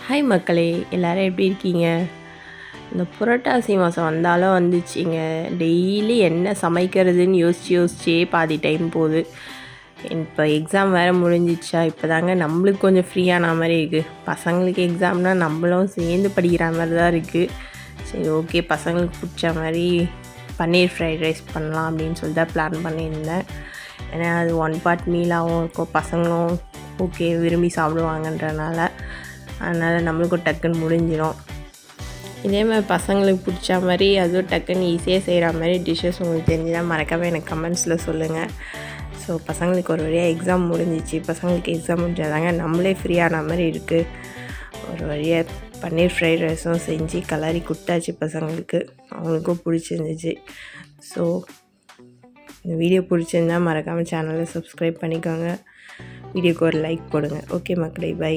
Hi மக்களே, எல்லோரும் எப்படி இருக்கீங்க? இந்த புரட்டாசி மாதம் வந்தாலும் வந்துச்சுங்க. டெய்லி என்ன சமைக்கிறதுன்னு யோசிச்சே பாதி டைம் போகுது. இப்போ எக்ஸாம் வேறு முடிஞ்சிச்சா, இப்போ தாங்க நம்மளுக்கு கொஞ்சம் ஃப்ரீயான மாதிரி இருக்குது. பசங்களுக்கு எக்ஸாம்னால் நம்மளும் சேர்ந்து படிக்கிற மாதிரி தான் இருக்குது. சரி, ஓகே, பசங்களுக்கு பிடிச்ச மாதிரி பன்னீர் ஃப்ரைட் ரைஸ் பண்ணலாம் அப்படின்னு சொல்லிட்டு தான் பிளான் பண்ணியிருந்தேன். ஏன்னா அது ஒன் பார்ட் மீலாகவும் இருக்கும், பசங்களும் ஓகே விரும்பி சாப்பிடுவாங்கன்றனால. அதனால் நம்மளுக்கும் டக்குன்னு முடிஞ்சிடும். இதே மாதிரி பசங்களுக்கு பிடிச்ச மாதிரி அதுவும் டக்குன்னு ஈஸியாக செய்கிற மாதிரி டிஷ்ஷஸ் உங்களுக்கு தெரிஞ்சுதான் மறக்காமல் எனக்கு கமெண்ட்ஸில் சொல்லுங்கள். ஸோ பசங்களுக்கு ஒரு வழியாக எக்ஸாம் முடிஞ்சிச்சு. பசங்களுக்கு எக்ஸாம் முடிஞ்சாதாங்க நம்மளே ஃப்ரீயான மாதிரி இருக்குது. ஒரு வழியாக பன்னீர் ஃப்ரைட் ரைஸும் செஞ்சு கலரி கொடுத்தாச்சு பசங்களுக்கு. அவங்களுக்கும் பிடிச்சிருந்துச்சு. ஸோ இந்த வீடியோ பிடிச்சிருந்தால் மறக்காமல் சேனலை சப்ஸ்கிரைப் பண்ணிக்கோங்க. வீடியோக்கு ஒரு லைக் போடுங்க. ஓகே மக்களே, பை.